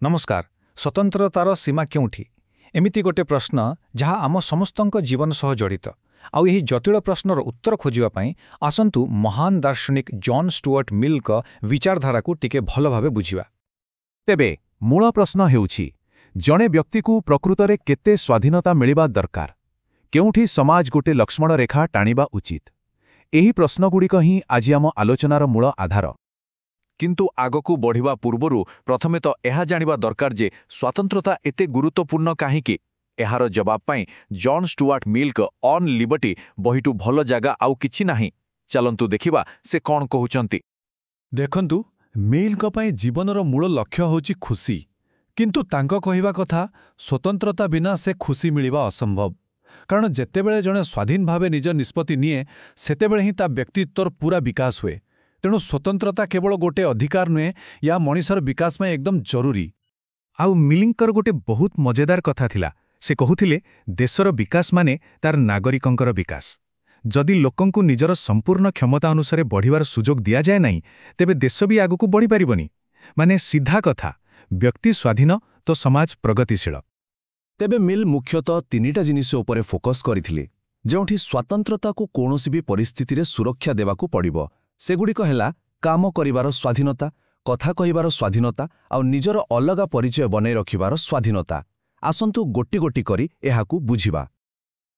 नमस्कार। स्वतंत्रतार सीमा केउठी एमिति गोटे प्रश्न जहाँ आम समस्तଙ୍କ जीवन सह जड़ित आउ यही जटिल प्रश्नर उत्तर खोजिबा पई आसंतु महान दार्शनिक जॉन स्टुअर्ट मिल का विचारधारा को टिके भल भाबे बुझिबा। तेबे मूल प्रश्न हेउछि जणे व्यक्ति को प्रकृत रे केते स्वाधीनता मिलिबा दरकार, केउठी समाज गोटे लक्ष्मण रेखा टाणिबा उचित। एही प्रश्नगुड़िक ही आज आम आलोचनार मूल आधार। किंतु आगकू बढ़िबा पूर्वरु प्रथमे तो एहा जानिबा दरकार जे स्वतंत्रता एते गुरुत्वपूर्ण काहीकि। एहार जवाब पाई जॉन स्टुअर्ट मिल का ऑन लिबर्टी बहिटू भल जागा आउ किछि नाही। चलंतु देखिबा से कौन कहउचंती। देखंतु मिल का पाई जीवनर मूल लक्ष्य होची खुशी, किंतु तांको कहिबा कथा स्वतंत्रता बिना से खुशी मिलिबा असंभव। कारण जेतेबेले जणे स्वाधीन भावे निज निष्पत्ति निये सेतेबेले ही ता व्यक्तित्वर पूरा विकास हुए। तेणु स्वतंत्रता केवल गोटे अधिकार नुहे, या मनिषर विकास में एकदम जरूरी। आउ मिलिंकर गोटे बहुत मजेदार कथा थिला। से कहुथिले देशर विकास माने तार नागरिकंकर विकास। जदि लोकंकु निजर संपूर्ण क्षमता अनुसारे बढ़िवार सुजोग दिया जाए नहीं, तेबे देश भी आगुकु बढ़ी पारिबनी। माने सीधा कथा, व्यक्ति स्वाधीन तो समाज प्रगतिशील। तेबे मिल मुख्यतः तीनिटा जिनिस उपरे फोकस करिथिले, जोंठी स्वतंत्रता को कोनोसी भी परिस्थिति रे सुरक्षा देवाकू पड़िबो। सेगुड़िक हेला काम करिवार स्वाधीनता, कथा कहिवार स्वाधीनता आउ निजर अलगा परिचय बनै रखिवार स्वाधीनता। आसंतु गोटी गोटी करी एहाकू बुझिबा।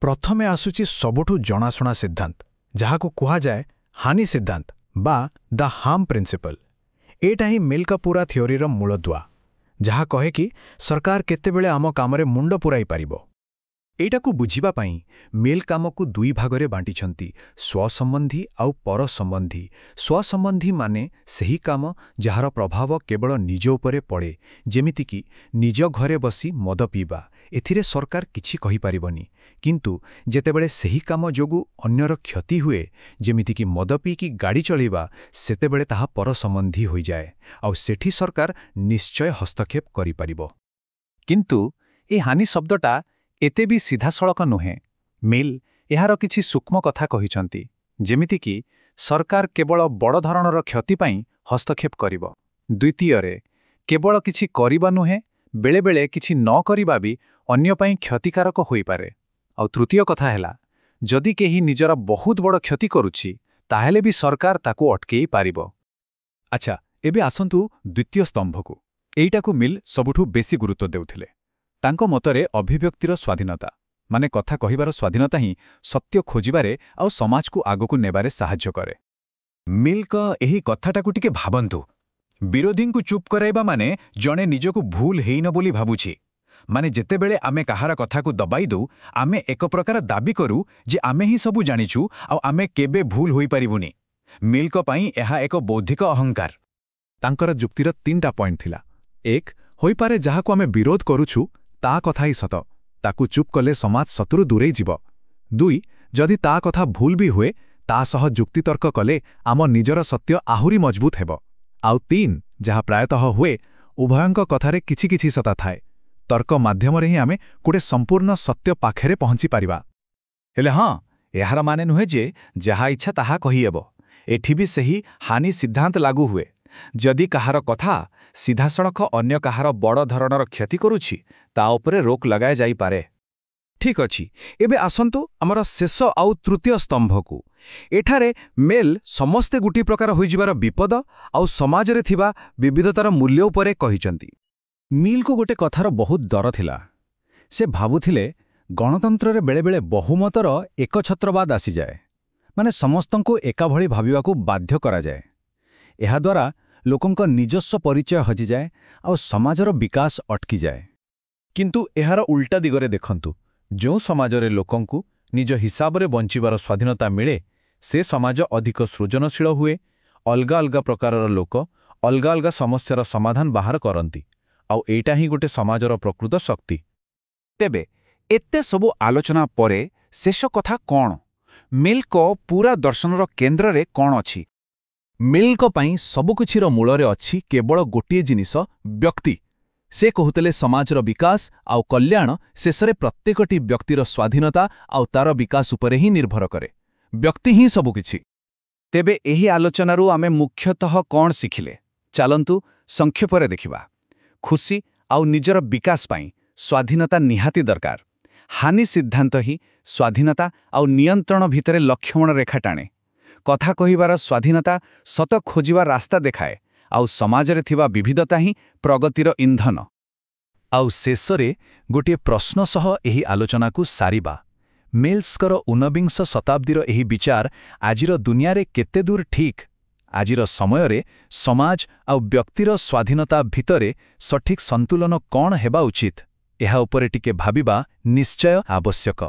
प्रथमे आसुची सबुठु जनाशुना सिद्धांत, जहाकू कुहा जाए हानि सिद्धांत बा द हार्म प्रिंसिपल। एटा ही मिल का पूरा थियोरीर मूलदुआ, जहा कहे कि सरकार केतेबेले आम कामरे मुंड पुराई पारिबो। एटाकू बुझिबा पाई मिल कामकू दुई भागरे बांटिछंती, स्वसंबंधी आउ पर संबंधी। स्वसंबंधी माने सही काम जहार प्रभाव केवल निज उपरे पड़े, जेमिति कि निज घरे बसी मद पीबा, एथिरे सरकार किछि कहि पारिबनी। किंतु जेतेबेले सही काम जोगु अन्यर क्षति हुए, जेमिति कि मद पी की गाड़ी चलैबा, सेतेबेले ताहा पर संबंधी होई जाए, आउ सेठी सरकार निश्चय हस्तक्षेप करि पारिबो। किंतु ए हानि शब्दटा एते भी सीधासळख नुहे। मिल एहार किछि सूक्ष्म कथा कहिसंती, जेमिति कि सरकार केवल बड़ धरणर क्षति पाई हस्तक्षेप करिबो। द्वितीयरे केवल किछि करिबा नुहे, बेले बेले किछि न करिबा भी अन्य पाई क्षतिकारक होई पारे। आउ तृतीय कथा हैला, जदि केही निजर बहुत बड़ क्षति करुछि, ताहेले भी सरकार ताकू अटकेई पारिबो। अच्छा, एबे आसंतु द्वितीय स्तंभकू। एइटाकू मिल सबुठु बेसी गुरुत्व देउथिले। तांको मतरे अभिव्यक्तिर स्वाधीनता माने कथा कहिबार स्वाधीनता ही सत्य खोजिबारे आउ समाज को आगकू नेबारे साहाय्य करे। मिल का एही कथाटाकू टिके भाबंतु। विरोधी को चुप कराइबा माने जणे निजको भूल हेइन बोली भाबुछि। माने जेतेबेले आमे कहार कथाकू दबाई दउ, आमे एक प्रकार दाबी करू जे आमे ही सबु जानिछु आउ आमे केबे भूल होई पारिबुनी। मिल का पाई एहा एक बौद्धिक अहंकार। तांकर जुक्तिर तीनटा पॉइंट थिला। एक, होई पारे जहाकू आमे विरोध करूछु ता कथा ही सत, ताकू चुप कले समाज सतुरु दूरेई जीव। दुई, जदि ता कथा भूल भी हुए, ता सह जुक्तितर्क कले आम निजर सत्य आहुरी मजबूत हेब। आउ तीन, जहा प्रायतः हुए, उभयंक कथारे किछि किछि सता थाए। तर्क माध्यमरे ही आमे गोटे संपूर्ण सत्य पाखेरे पहुंची पारिबा। हेले हाँ, एहार माने नुहे जे जहा इच्छा ताहा कहिएबो। एठी भी सही हानि सिद्धांत लागू हुए। जदि कहार कथा सीधासळख अन्य कहार बड़ धरणर क्षति करुछि, ता उपरे रोक लगाए जाई पारे। ठीक अछि, एबे आसंतु आमर शेष आउ तृतीय स्तंभकू। एठारे मेल समस्ते गुटी प्रकार होई जिबार विपद आउ समाजरे थिबा विविधतार मूल्य उपरे कहिचंती। मिल को गोटे कथार बहुत डर थिला। से भाबुथिले गणतंत्र बेले बेले बहुमतर एकछत्रवाद आसी जाए, माने समस्तंको एका भଳି भाबिबाकू बाध्य करा जाए। एहा द्वारा लोकंको निजस्व परिचय हजि जाए और समाजर विकास अटकी जाए। किंतु एहार उल्टा दिगरे देखंतु, जो समाजरे लोकंकु निज हिसाबरे बंचिबार स्वाधीनता मिले, से समाज अधिक सृजनशील हुए। अलगा अलगा प्रकारर लोक अलगा अलगा समस्यार समाधान बाहर करंती, आउ एटा ही गोटे समाजर प्रकृत शक्ति। तेबे एते सबु आलोचना परे शेष कथा कौन? मिल को पूरा दर्शनर केंद्र रे कौन अछि? मिल को पाई सबुकिछिर मूलरे अछि केवल गोटिए जिनिस, व्यक्ति। से कहुतले समाजर विकास आउ कल्याण शेषरे प्रत्येकटी व्यक्तिर स्वाधीनता आउ तार विकास उपरे ही निर्भर करे। व्यक्ति ही सबुकिछि। तेबे एही आलोचनारू आमे मुख्यतः कौन शिखिले? चलंतु संक्षेपरे देखिबा। खुशी ଆଉ ନିଜର ବିକାଶ ପାଇଁ ସ୍ୱାଧୀନତା ନିହାତି ଦରକାର। ହାନି ସିଦ୍ଧାନ୍ତ ହିଁ ସ୍ୱାଧୀନତା ଆଉ ନିୟନ୍ତ୍ରଣ ଭିତରେ ଲକ୍ଷ୍ମଣ ରେଖା ଟାଣେ। କଥା କହିବାର ସ୍ୱାଧୀନତା ସତ ଖୋଜିବା ରାସ୍ତା ଦେଖାଏ, ଆଉ ସମାଜରେ ଥିବା ବିବିଧତା ହିଁ ପ୍ରଗତିର ଇନ୍ଧନ। ଆଉ ଶେଷରେ ଗୋଟିଏ ପ୍ରଶ୍ନ ସହ ଏହି ଆଲୋଚନାକୁ ସାରିବା। ମିଲ୍ସଙ୍କର ଊନବିଂଶ ଶତାବ୍ଦୀର ଏହି ବିଚାର ଆଜିର ଦୁନିଆରେ କେତେ ଦୂର ଠିକ୍? ଆଜିର ସମୟରେ ସମାଜ ଆଉ ବ୍ୟକ୍ତିର ସ୍ୱାଧୀନତା ଭିତରେ ସଠିକ୍ ସନ୍ତୁଳନ କ'ଣ ହେବା ଉଚିତ? ଏହା ଉପରେ ଟିକେ ଭାବିବା ନିଶ୍ଚୟ ଆବଶ୍ୟକ।